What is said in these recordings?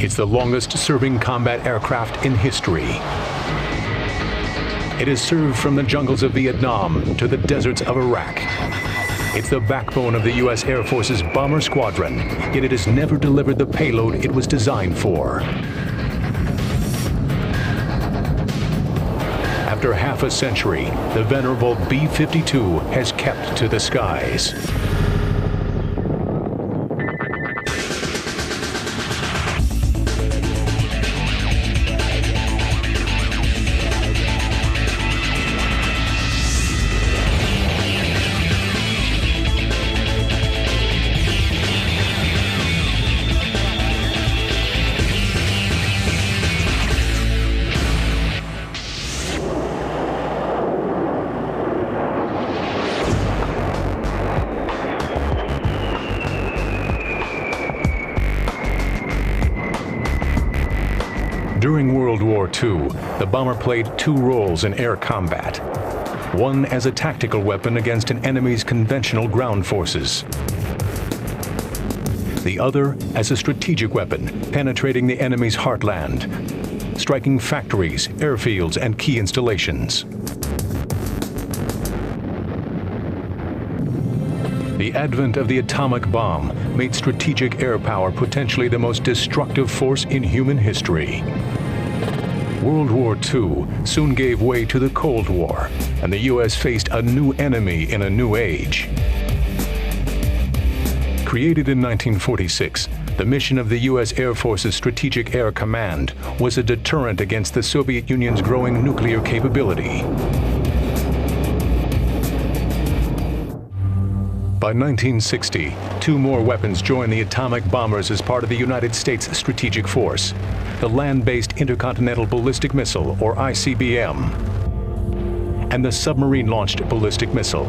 It's the longest-serving combat aircraft in history. It has served from the jungles of Vietnam to the deserts of Iraq. It's the backbone of the U.S. Air Force's bomber squadron, yet it has never delivered the payload it was designed for. After half a century, the venerable B-52 has kept to the skies. During World War II, the bomber played two roles in air combat. One as a tactical weapon against an enemy's conventional ground forces. The other as a strategic weapon, penetrating the enemy's heartland, striking factories, airfields, and key installations. The advent of the atomic bomb made strategic air power potentially the most destructive force in human history. World War II soon gave way to the Cold War, and the U.S. faced a new enemy in a new age. Created in 1946, the mission of the U.S. Air Force's Strategic Air Command was a deterrent against the Soviet Union's growing nuclear capability. By 1960, two more weapons joined the atomic bombers as part of the United States Strategic Force: the Land-Based Intercontinental Ballistic Missile, or ICBM, and the Submarine-Launched Ballistic Missile.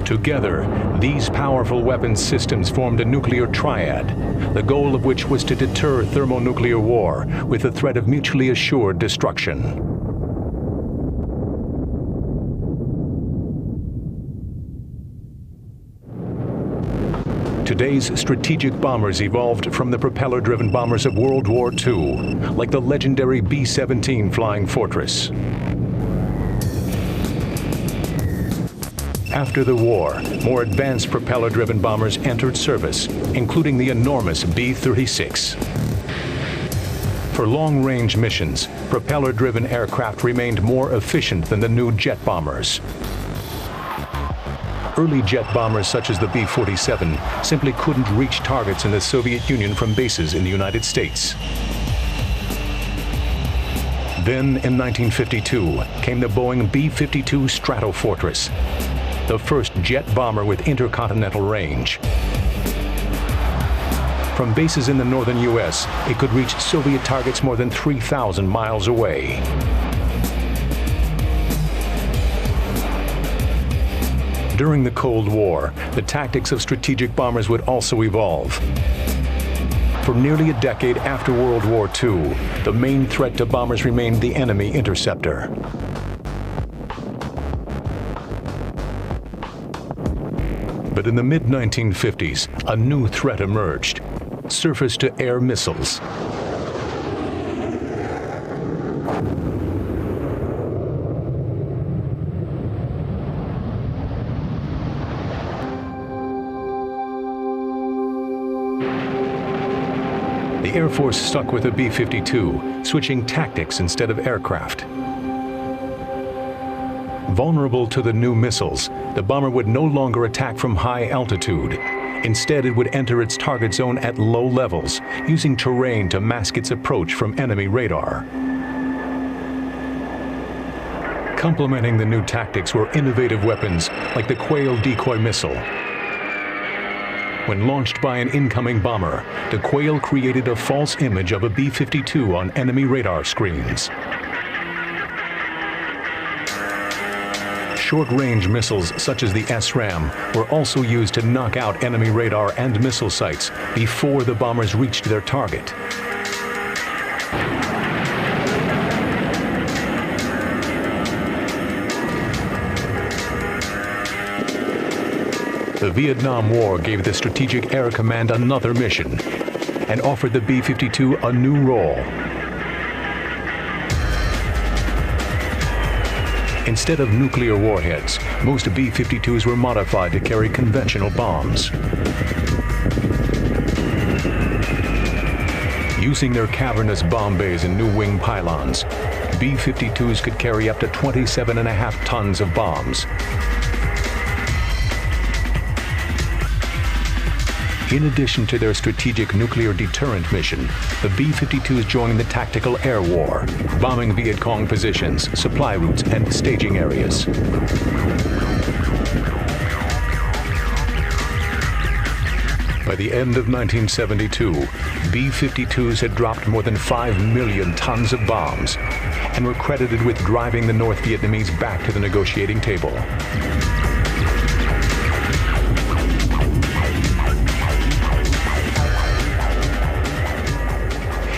Together, these powerful weapons systems formed a nuclear triad, the goal of which was to deter thermonuclear war with the threat of mutually assured destruction. Today's strategic bombers evolved from the propeller-driven bombers of World War II, like the legendary B-17 Flying Fortress. After the war, more advanced propeller-driven bombers entered service, including the enormous B-36. For long-range missions, propeller-driven aircraft remained more efficient than the new jet bombers. Early jet bombers such as the B-47 simply couldn't reach targets in the Soviet Union from bases in the United States. Then, in 1952, came the Boeing B-52 Stratofortress, the first jet bomber with intercontinental range. From bases in the northern U.S., it could reach Soviet targets more than 3,000 miles away. During the Cold War, the tactics of strategic bombers would also evolve. For nearly a decade after World War II, the main threat to bombers remained the enemy interceptor. But in the mid-1950s, a new threat emerged: surface-to-air missiles. The Air Force stuck with the B-52, switching tactics instead of aircraft. Vulnerable to the new missiles, the bomber would no longer attack from high altitude. Instead, it would enter its target zone at low levels, using terrain to mask its approach from enemy radar. Complementing the new tactics were innovative weapons like the Quail decoy missile. When launched by an incoming bomber, the Quail created a false image of a B-52 on enemy radar screens. Short-range missiles such as the SRAM were also used to knock out enemy radar and missile sites before the bombers reached their target. The Vietnam War gave the Strategic Air Command another mission and offered the B-52 a new role. Instead of nuclear warheads, most B-52s were modified to carry conventional bombs. Using their cavernous bomb bays and new wing pylons, B-52s could carry up to 27.5 tons of bombs. In addition to their strategic nuclear deterrent mission, the B-52s joined the tactical air war, bombing Viet Cong positions, supply routes, and staging areas. By the end of 1972, B-52s had dropped more than 5 million tons of bombs and were credited with driving the North Vietnamese back to the negotiating table.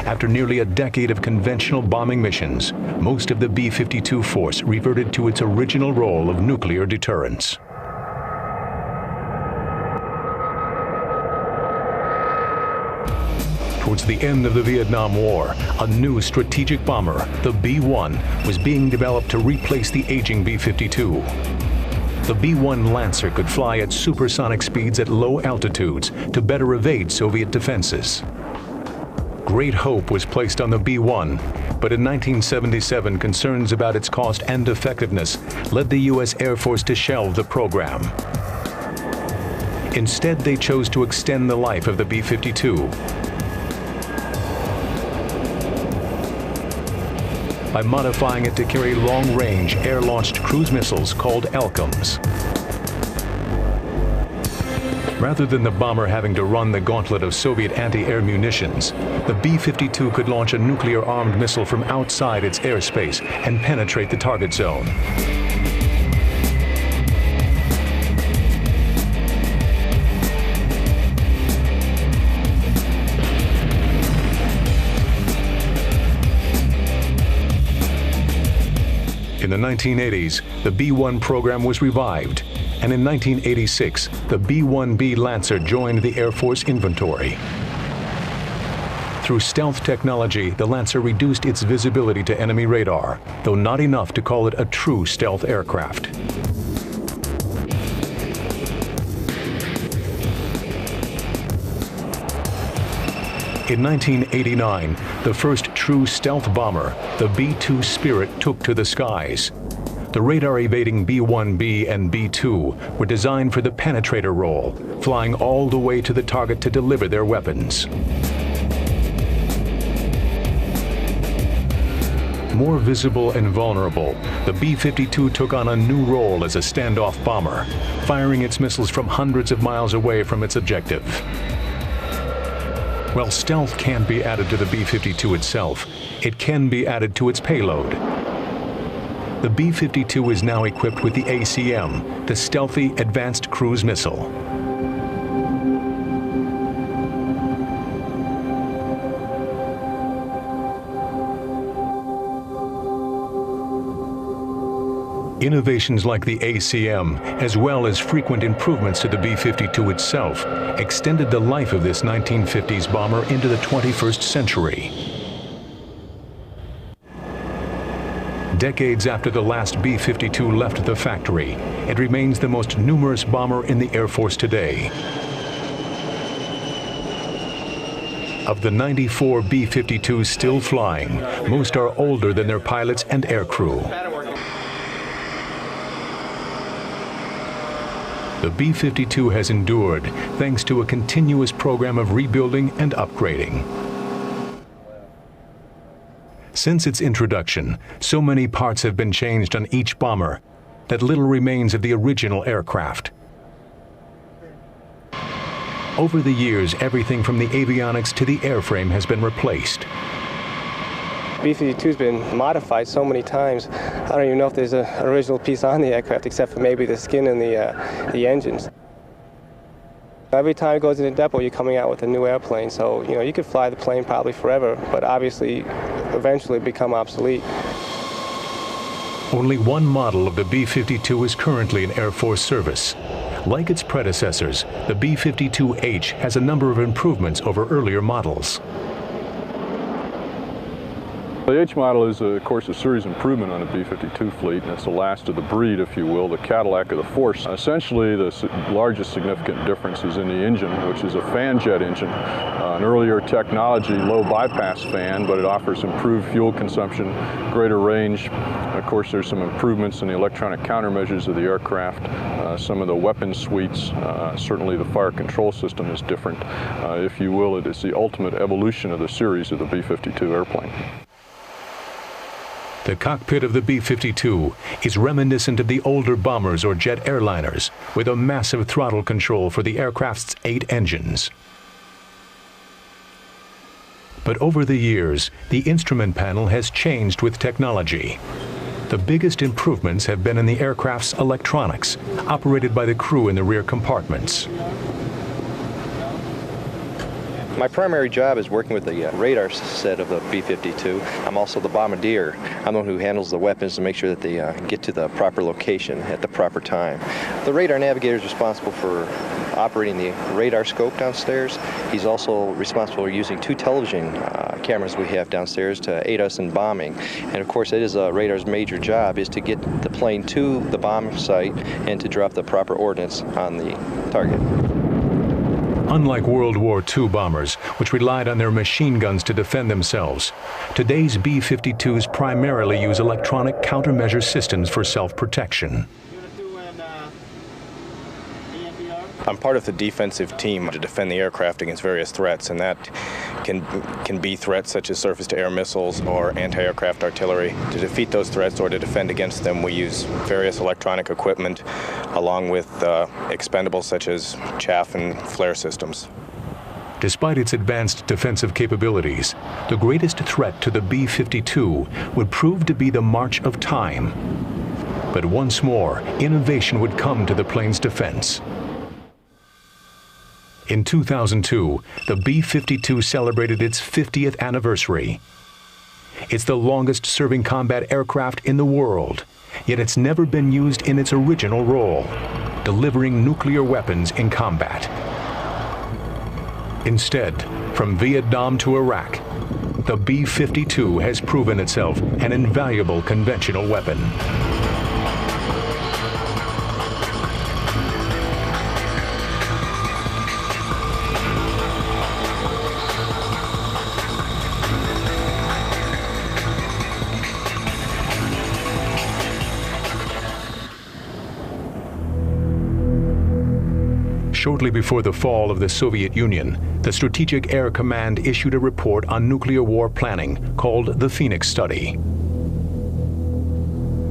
After nearly a decade of conventional bombing missions, most of the B-52 force reverted to its original role of nuclear deterrence. Towards the end of the Vietnam War, a new strategic bomber, the B-1, was being developed to replace the aging B-52. The B-1 Lancer could fly at supersonic speeds at low altitudes to better evade Soviet defenses. Great hope was placed on the B-1, but in 1977, concerns about its cost and effectiveness led the U.S. Air Force to shelve the program. Instead, they chose to extend the life of the B-52 by modifying it to carry long-range air-launched cruise missiles called LCMs. Rather than the bomber having to run the gauntlet of Soviet anti-air munitions, the B-52 could launch a nuclear-armed missile from outside its airspace and penetrate the target zone. In the 1980s, the B-1 program was revived, and in 1986, the B-1B Lancer joined the Air Force inventory. Through stealth technology, the Lancer reduced its visibility to enemy radar, though not enough to call it a true stealth aircraft. In 1989, the first true stealth bomber, the B-2 Spirit, took to the skies. The radar-evading B-1B and B-2 were designed for the penetrator role, flying all the way to the target to deliver their weapons. More visible and vulnerable, the B-52 took on a new role as a standoff bomber, firing its missiles from hundreds of miles away from its objective. While stealth can't be added to the B-52 itself, it can be added to its payload. The B-52 is now equipped with the ACM, the Stealthy Advanced Cruise Missile. Innovations like the ACM, as well as frequent improvements to the B-52 itself, extended the life of this 1950s bomber into the 21st century. Decades after the last B-52 left the factory, it remains the most numerous bomber in the Air Force today. Of the 94 B-52s still flying, most are older than their pilots and aircrew. The B-52 has endured thanks to a continuous program of rebuilding and upgrading. Since its introduction, so many parts have been changed on each bomber that little remains of the original aircraft. Over the years, everything from the avionics to the airframe has been replaced. B-52's been modified so many times, I don't even know if there's an original piece on the aircraft except for maybe the skin and the engines. Every time it goes in a depot, you're coming out with a new airplane, so you could fly the plane probably forever, but obviously eventually become obsolete. Only one model of the B-52 is currently in Air Force service, Like its predecessors, the B-52H has a number of improvements over earlier models. The H model is, of course, a series improvement on the B-52 fleet, and it's the last of the breed, if you will, the Cadillac of the force. Essentially, the largest significant difference is in the engine, which is a fan jet engine, an earlier technology, low bypass fan, but it offers improved fuel consumption, greater range. Of course, there's some improvements in the electronic countermeasures of the aircraft, some of the weapon suites, certainly the fire control system is different. If you will, it is the ultimate evolution of the series of the B-52 airplane. The cockpit of the B-52 is reminiscent of the older bombers or jet airliners, with a massive throttle control for the aircraft's 8 engines. But over the years, the instrument panel has changed with technology. The biggest improvements have been in the aircraft's electronics, operated by the crew in the rear compartments. My primary job is working with the radar set of the B-52. I'm also the bombardier. I'm the one who handles the weapons to make sure that they get to the proper location at the proper time. The radar navigator is responsible for operating the radar scope downstairs. He's also responsible for using 2 television cameras we have downstairs to aid us in bombing. And of course, it is a radar's major job is to get the plane to the bomb site and to drop the proper ordnance on the target. Unlike World War II bombers, which relied on their machine guns to defend themselves, today's B-52s primarily use electronic countermeasure systems for self-protection. I'm part of the defensive team to defend the aircraft against various threats, and that can be threats such as surface-to-air missiles or anti-aircraft artillery. To defeat those threats or to defend against them, we use various electronic equipment along with expendables such as chaff and flare systems. Despite its advanced defensive capabilities, the greatest threat to the B-52 would prove to be the march of time. But once more, innovation would come to the plane's defense. In 2002, the B-52 celebrated its 50th anniversary. It's the longest-serving combat aircraft in the world, yet it's never been used in its original role, delivering nuclear weapons in combat. Instead, from Vietnam to Iraq, the B-52 has proven itself an invaluable conventional weapon. Shortly before the fall of the Soviet Union, the Strategic Air Command issued a report on nuclear war planning called the Phoenix Study.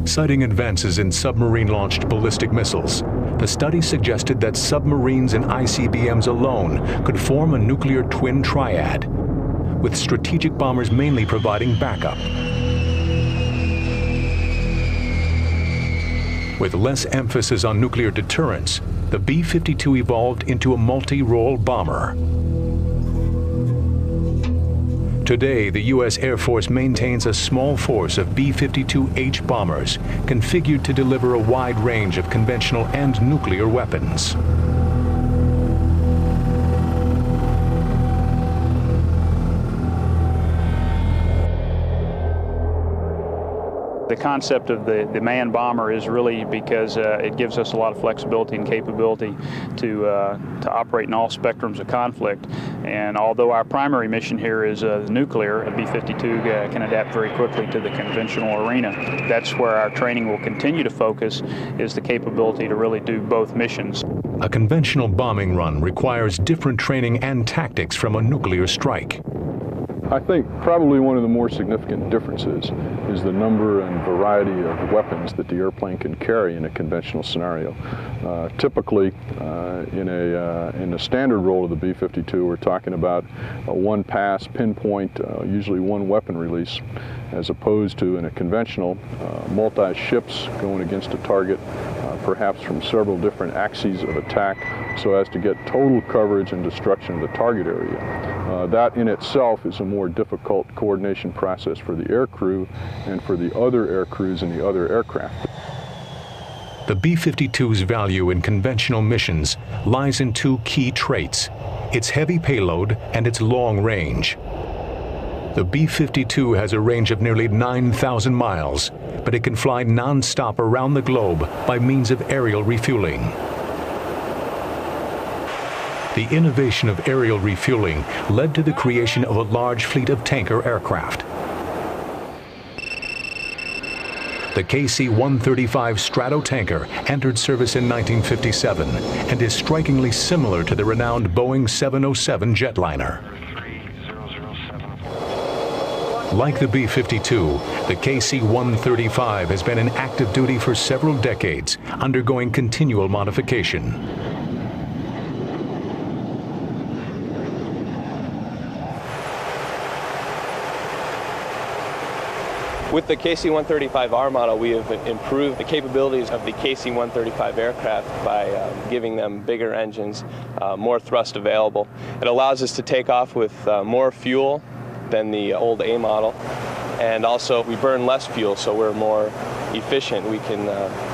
Citing advances in submarine-launched ballistic missiles, the study suggested that submarines and ICBMs alone could form a nuclear twin triad, with strategic bombers mainly providing backup. With less emphasis on nuclear deterrence, the B-52 evolved into a multi-role bomber. Today, the U.S. Air Force maintains a small force of B-52H bombers configured to deliver a wide range of conventional and nuclear weapons. The concept of the manned bomber is really because it gives us a lot of flexibility and capability to operate in all spectrums of conflict. And although our primary mission here is nuclear, a B-52 can adapt very quickly to the conventional arena. That's where our training will continue to focus, is the capability to really do both missions. A conventional bombing run requires different training and tactics from a nuclear strike. I think probably one of the more significant differences is the number and variety of weapons that the airplane can carry in a conventional scenario. Typically, in the standard role of the B-52, we're talking about a one-pass, pinpoint, usually one weapon release, as opposed to in a conventional, multi-ships going against a target, perhaps from several different axes of attack, so as to get total coverage and destruction of the target area. That in itself is a more difficult coordination process for the air crew and for the other air crews in the other aircraft. The B-52's value in conventional missions lies in two key traits: its heavy payload and its long range. The B-52 has a range of nearly 9,000 miles, but it can fly non-stop around the globe by means of aerial refueling. The innovation of aerial refueling led to the creation of a large fleet of tanker aircraft. The KC-135 Stratotanker entered service in 1957 and is strikingly similar to the renowned Boeing 707 jetliner. Like the B-52, the KC-135 has been in active duty for several decades, undergoing continual modification. With the KC-135R model, we have improved the capabilities of the KC-135 aircraft by giving them bigger engines, more thrust available. It allows us to take off with more fuel than the old A model, and also we burn less fuel, so we're more efficient. We can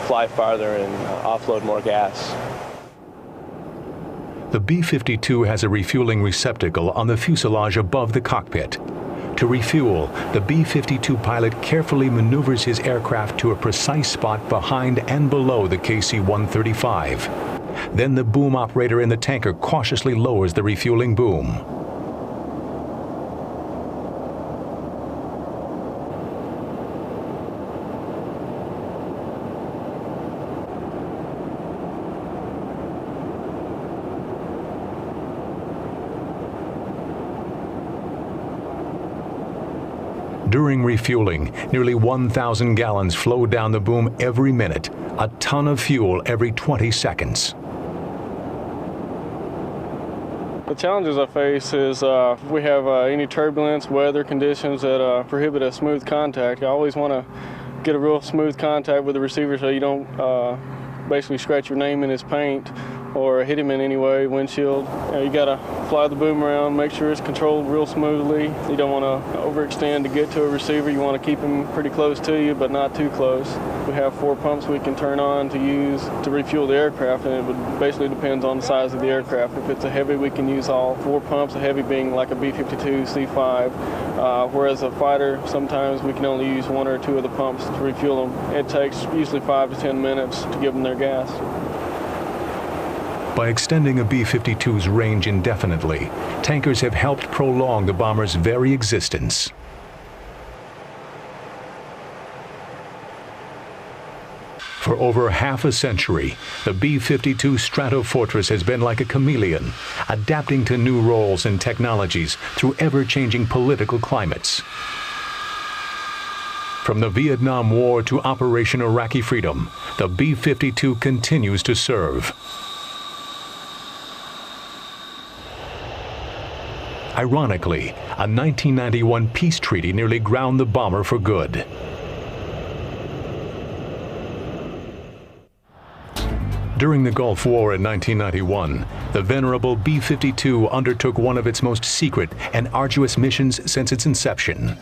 fly farther and offload more gas. The B-52 has a refueling receptacle on the fuselage above the cockpit. To refuel, the B-52 pilot carefully maneuvers his aircraft to a precise spot behind and below the KC-135. Then the boom operator in the tanker cautiously lowers the refueling boom. During refueling, nearly 1,000 gallons flow down the boom every minute, a ton of fuel every 20 seconds. The challenges I face is if we have any turbulence, weather conditions that prohibit a smooth contact. I always want to get a real smooth contact with the receiver so you don't basically scratch your name in his paint or hit him in any way, windshield. You got to fly the boom around, make sure it's controlled real smoothly. You don't want to overextend to get to a receiver. You want to keep him pretty close to you, but not too close. We have 4 pumps we can turn on to use to refuel the aircraft, and it would basically depends on the size of the aircraft. If it's a heavy, we can use all 4 pumps, a heavy being like a B-52, C5, whereas a fighter, sometimes we can only use 1 or 2 of the pumps to refuel them. It takes usually 5 to 10 minutes to give them their gas. By extending a B-52's range indefinitely, tankers have helped prolong the bomber's very existence. For over half a century, the B-52 Stratofortress has been like a chameleon, adapting to new roles and technologies through ever-changing political climates. From the Vietnam War to Operation Iraqi Freedom, the B-52 continues to serve. Ironically, a 1991 peace treaty nearly ground the bomber for good. During the Gulf War in 1991, the venerable B-52 undertook one of its most secret and arduous missions since its inception.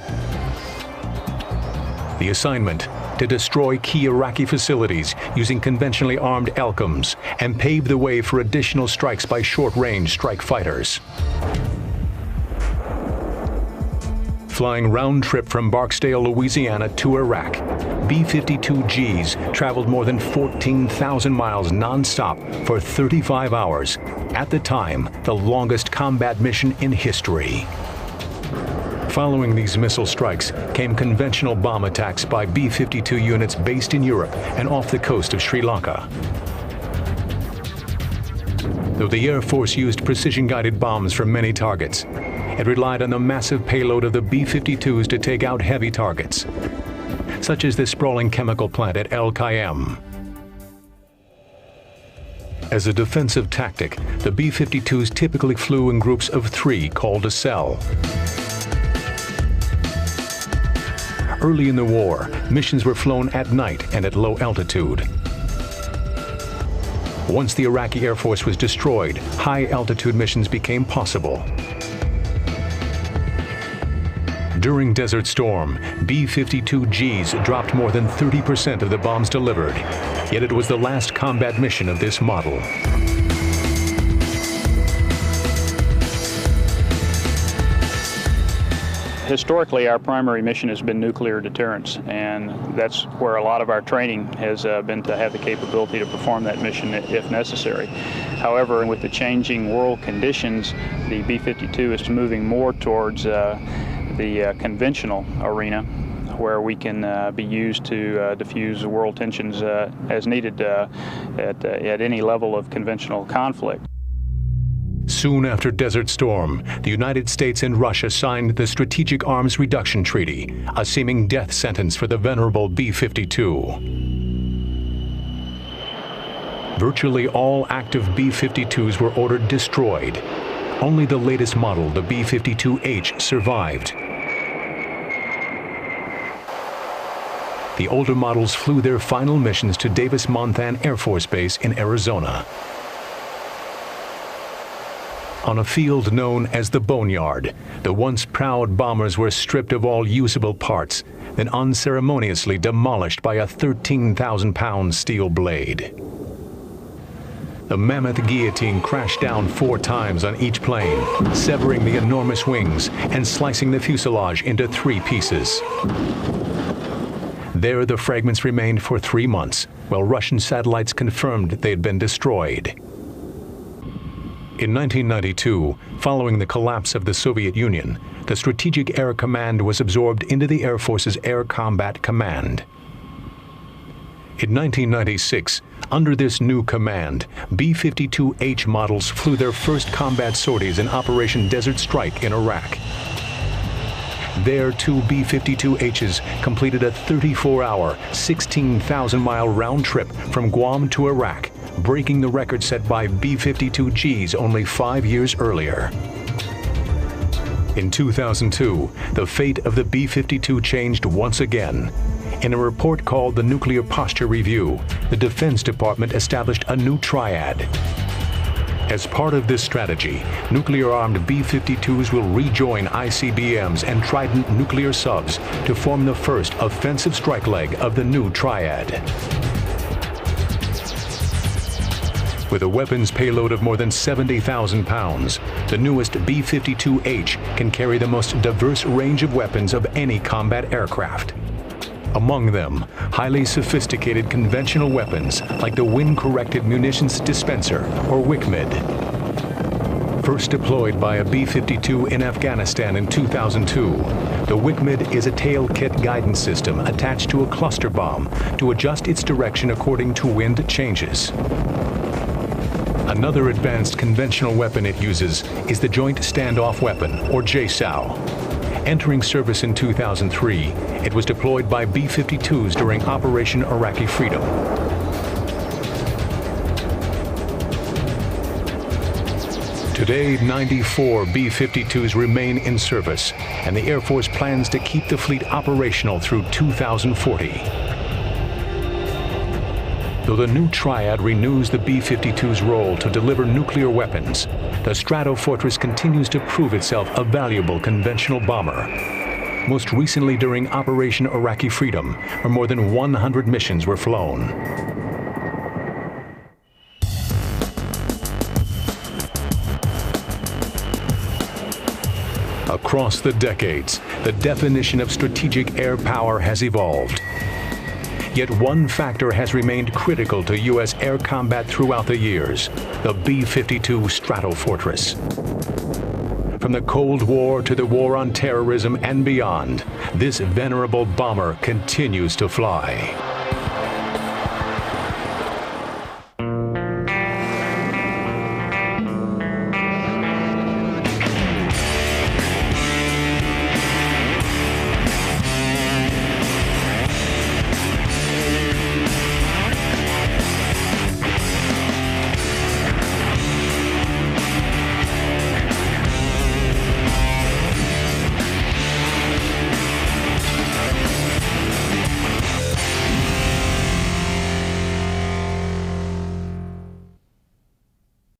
The assignment: to destroy key Iraqi facilities using conventionally armed LCOMs and pave the way for additional strikes by short-range strike fighters. Flying round-trip from Barksdale, Louisiana to Iraq, B-52Gs traveled more than 14,000 miles non-stop for 35 hours, at the time the longest combat mission in history. Following these missile strikes came conventional bomb attacks by B-52 units based in Europe and off the coast of Sri Lanka. Though the Air Force used precision-guided bombs for many targets, it relied on the massive payload of the B-52s to take out heavy targets, such as the sprawling chemical plant at El Kayem. As a defensive tactic, the B-52s typically flew in groups of 3 called a cell. Early in the war, missions were flown at night and at low altitude. Once the Iraqi Air Force was destroyed, high-altitude missions became possible. During Desert Storm, B-52Gs dropped more than 30% of the bombs delivered. yet it was the last combat mission of this model. Historically, our primary mission has been nuclear deterrence, and that's where a lot of our training has been to have the capability to perform that mission if necessary. However, with the changing world conditions, the B-52 is moving more towards the conventional arena, where we can be used to diffuse world tensions as needed at any level of conventional conflict. Soon after Desert Storm, the United States and Russia signed the Strategic Arms Reduction Treaty, a seeming death sentence for the venerable B-52. Virtually all active B-52s were ordered destroyed. Only the latest model, the B-52H, survived. The older models flew their final missions to Davis-Monthan Air Force Base in Arizona. On a field known as the Boneyard, the once proud bombers were stripped of all usable parts, then unceremoniously demolished by a 13,000-pound steel blade. The mammoth guillotine crashed down 4 times on each plane, severing the enormous wings and slicing the fuselage into 3 pieces. There, the fragments remained for 3 months, while Russian satellites confirmed they had been destroyed. In 1992, following the collapse of the Soviet Union, the Strategic Air Command was absorbed into the Air Force's Air Combat Command. In 1996, under this new command, B-52H models flew their first combat sorties in Operation Desert Strike in Iraq. There, 2 B-52Hs completed a 34-hour, 16,000-mile round trip from Guam to Iraq, breaking the record set by B-52Gs only 5 years earlier. In 2002, the fate of the B-52 changed once again. In a report called the Nuclear Posture Review, the Defense Department established a new triad. As part of this strategy, nuclear-armed B-52s will rejoin ICBMs and Trident nuclear subs to form the first offensive strike leg of the new triad. With a weapons payload of more than 70,000 pounds, the newest B-52H can carry the most diverse range of weapons of any combat aircraft. Among them, highly sophisticated conventional weapons like the Wind-Corrected Munitions Dispenser, or WCMD. First deployed by a B-52 in Afghanistan in 2002, the WCMD is a tail kit guidance system attached to a cluster bomb to adjust its direction according to wind changes. Another advanced conventional weapon it uses is the Joint Standoff Weapon, or JSOW. Entering service in 2003, it was deployed by B-52s during Operation Iraqi Freedom. Today, 94 B-52s remain in service, and the Air Force plans to keep the fleet operational through 2040. Though the new triad renews the B-52's role to deliver nuclear weapons, the Stratofortress continues to prove itself a valuable conventional bomber. Most recently during Operation Iraqi Freedom, where more than 100 missions were flown. Across the decades, the definition of strategic air power has evolved. Yet one factor has remained critical to U.S. air combat throughout the years: the B-52 Stratofortress. From the Cold War to the War on Terrorism and beyond, this venerable bomber continues to fly.